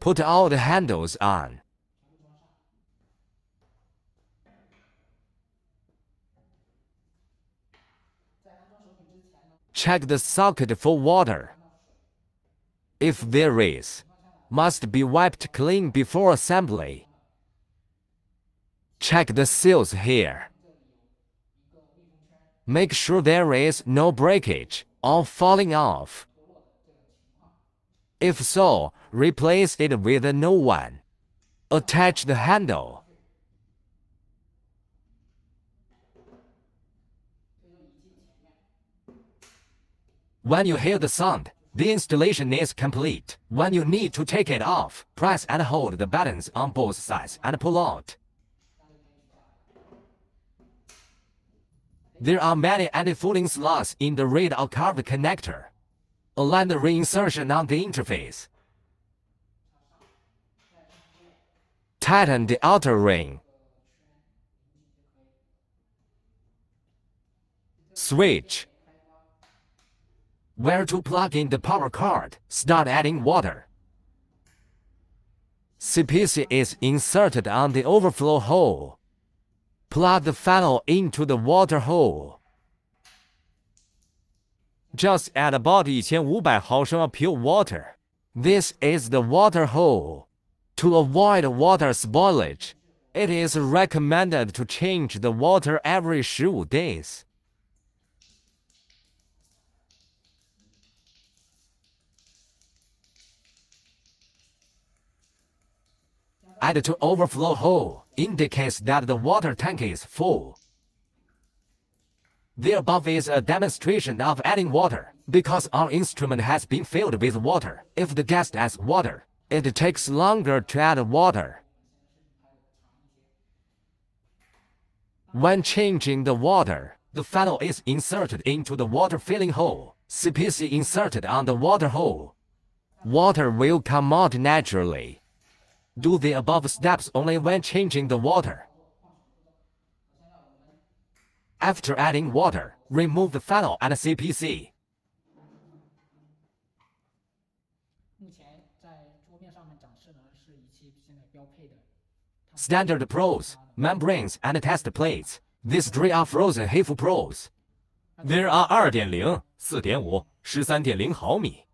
Put all the handles on. Check the socket for water. If there is, must be wiped clean before assembly. Check the seals here. Make sure there is no breakage or falling off. If so, replace it with a new one. Attach the handle. When you hear the sound, the installation is complete. When you need to take it off, press and hold the buttons on both sides and pull out. There are many anti-fouling slots in the radar curved connector. Align the reinsertion on the interface. Tighten the outer ring. Switch. Where to plug in the power cord? Start adding water. CPC is inserted on the overflow hole. Plug the funnel into the water hole. Just add about 1500毫升 of pure water. This is the water hole. To avoid water spoilage, it is recommended to change the water every 15 days. Add to overflow hole indicates that the water tank is full. The above is a demonstration of adding water. Because our instrument has been filled with water, if the guest adds water, it takes longer to add water. When changing the water, the funnel is inserted into the water filling hole. CPC inserted on the water hole. Water will come out naturally. Do the above steps only when changing the water. After adding water, remove the funnel and CPC. Standard probes, membranes, and test plates. These three are frozen HIFU probes. There are 2.0, 4.5, 13.0 毫米.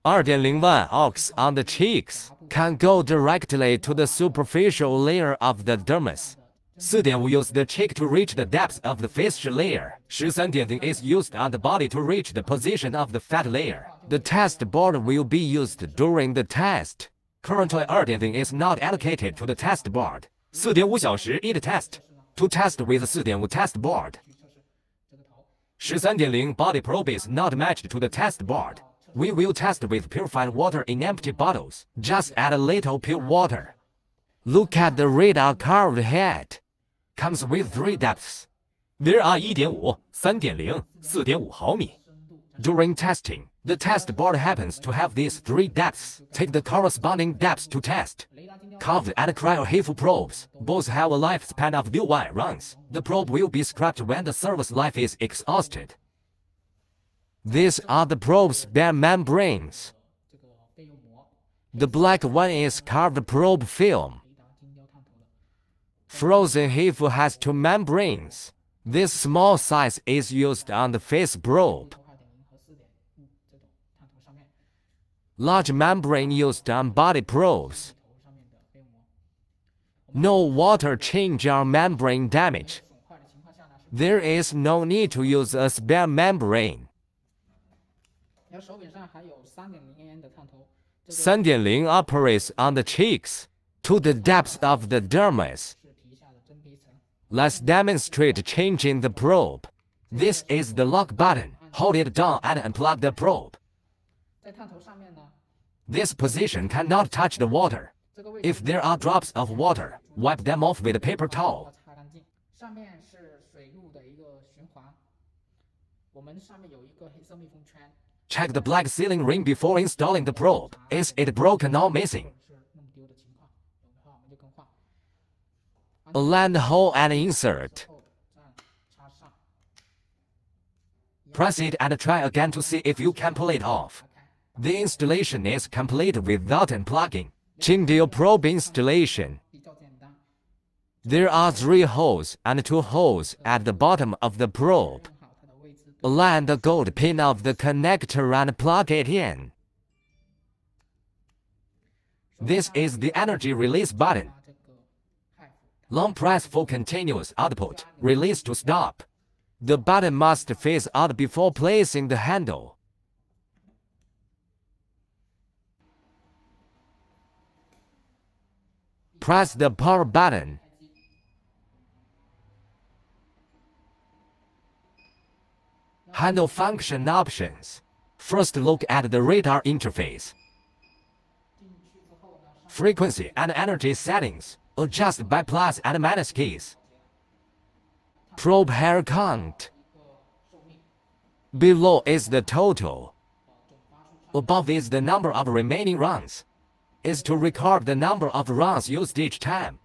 2.01 aux on the cheeks can go directly to the superficial layer of the dermis. 4.5 use the cheek to reach the depth of the facial layer. 13.0 is used on the body to reach the position of the fat layer. The test board will be used during the test. Currently, 2.0 is not allocated to the test board. 4.5小时 eat test. To test with 4.5 test board. 13.0 body probe is not matched to the test board. We will test with purified water in empty bottles. Just add a little pure water. Look at the radar curved head. Comes with 3 depths. There are 1.5, 3.0, 4.5 毫米. During testing, the test board happens to have these 3 depths. Take the corresponding depths to test. Curved and Cryolipolysis probes both have a lifespan of 6 runs. The probe will be scrapped when the service life is exhausted. These are the probe's bare membranes. The black one is carved probe film. Frozen HIFU has 2 membranes. This small size is used on the face probe. Large membrane used on body probes. No water change or membrane damage. There is no need to use a spare membrane. 3.0 operates on the cheeks to the depth of the dermis. Let's demonstrate changing the probe. This is the lock button. Hold it down and unplug the probe. This position cannot touch the water. If there are drops of water, wipe them off with a paper towel. Check the black sealing ring before installing the probe. Is it broken or missing? Land hole and insert. Press it and try again to see if you can pull it off. The installation is complete without unplugging. Chindial probe installation. There are 3 holes and 2 holes at the bottom of the probe. Align the gold pin of the connector and plug it in. This is the energy release button. Long press for continuous output, release to stop. The button must face out before placing the handle. Press the power button. Handle function options. First look at the radar interface. Frequency and energy settings. Adjust by plus and minus keys. Probe hair count. Below is the total. Above is the number of remaining runs. Is to record the number of runs used each time.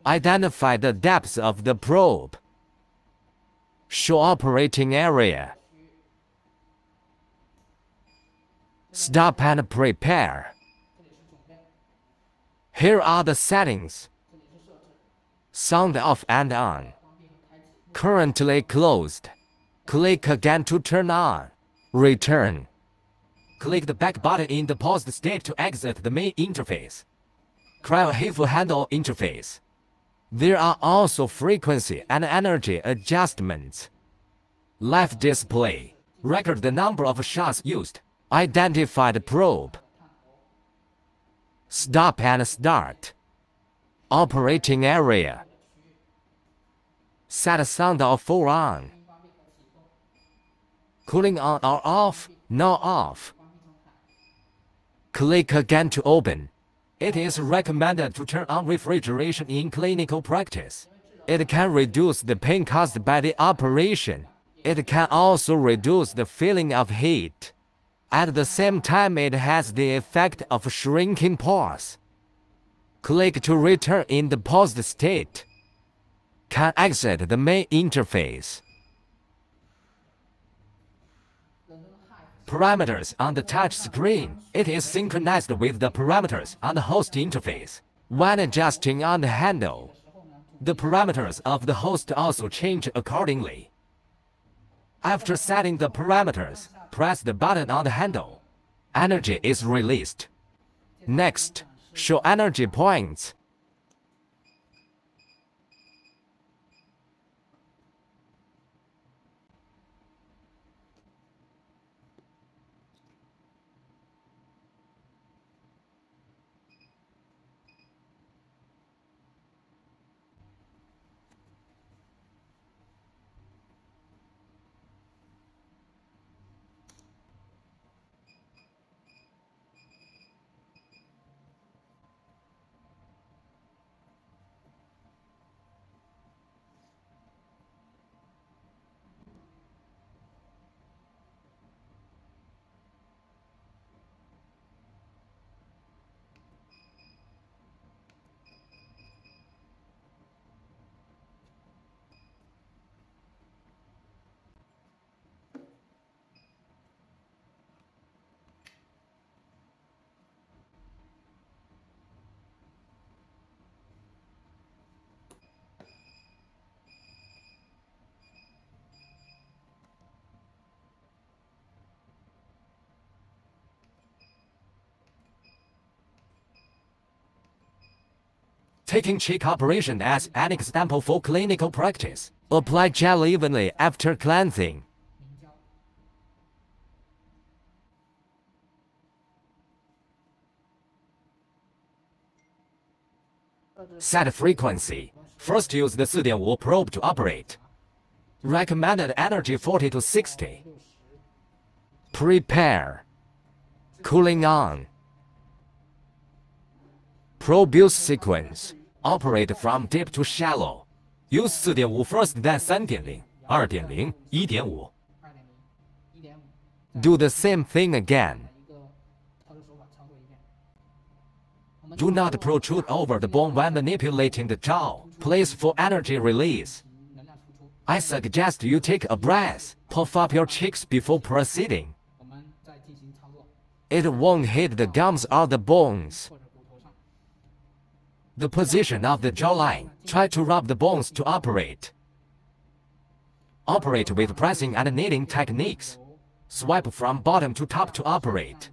Identify the depth of the probe. Show operating area. Stop and prepare. Here are the settings. Sound off and on. Currently closed. Click again to turn on. Return. Click the back button in the paused state to exit the main interface. Cryolipolysis handle interface. There are also frequency and energy adjustments. Live display. Record the number of shots used. Identify the probe. Stop and start. Operating area. Set sound off or on. Cooling on or off, not off. Click again to open. It is recommended to turn on refrigeration in clinical practice. It can reduce the pain caused by the operation. It can also reduce the feeling of heat. At the same time, it has the effect of shrinking pores. Click to return in the paused state. Can exit the main interface. Parameters on the touch screen. It is synchronized with the parameters on the host interface. When adjusting on the handle, the parameters of the host also change accordingly. After setting the parameters, press the button on the handle. Energy is released. Next, show energy points. Taking cheek operation as an example for clinical practice. Apply gel evenly after cleansing. Set frequency. First use the 4.5 probe to operate. Recommended energy 40 to 60. Prepare. Cooling on. Probuse sequence. Operate from deep to shallow. Use 4.5 first, then 3.0, 2.0, 1.5. Do the same thing again. Do not protrude over the bone when manipulating the jaw. Place for energy release. I suggest you take a breath, puff up your cheeks before proceeding. It won't hit the gums or the bones. The position of the jawline. Try to rub the bones to operate. Operate with pressing and kneading techniques. Swipe from bottom to top to operate.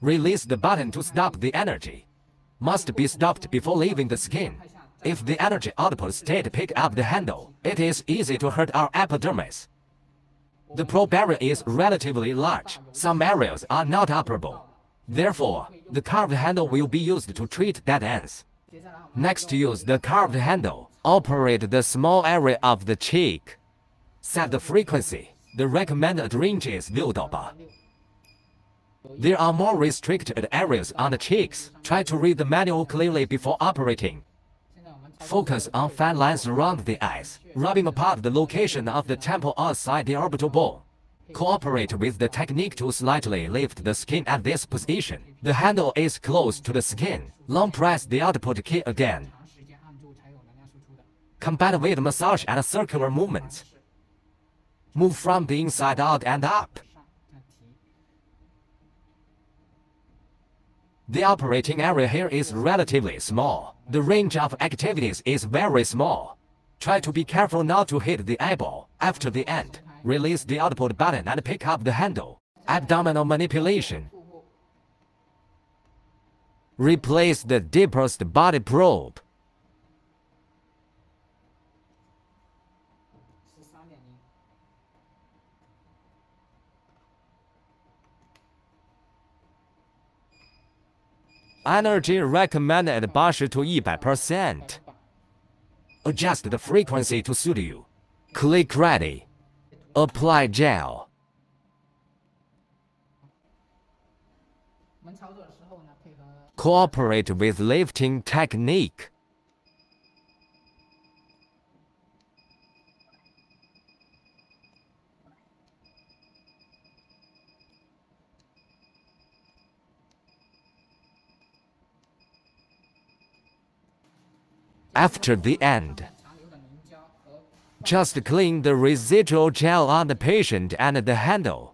Release the button to stop the energy. Must be stopped before leaving the skin. If the energy output state pick up the handle, it is easy to hurt our epidermis. The probe area is relatively large. Some areas are not operable. Therefore, the carved handle will be used to treat dead ends. Next, use the carved handle. Operate the small area of the cheek. Set the frequency. The recommended range is 6.8. There are more restricted areas on the cheeks. Try to read the manual clearly before operating. Focus on fine lines around the eyes, rubbing apart the location of the temple outside the orbital bone. Cooperate with the technique to slightly lift the skin at this position. The handle is close to the skin. Long press the output key again. Combine with massage and circular movements. Move from the inside out and up. The operating area here is relatively small. The range of activities is very small. Try to be careful not to hit the eyeball. After the end, release the output button and pick up the handle. Abdominal manipulation. Replace the deepest body probe. Energy recommended 80 to 100%. Adjust the frequency to suit you. Click ready. Apply gel. Cooperate with lifting technique. After the end, just clean the residual gel on the patient and the handle.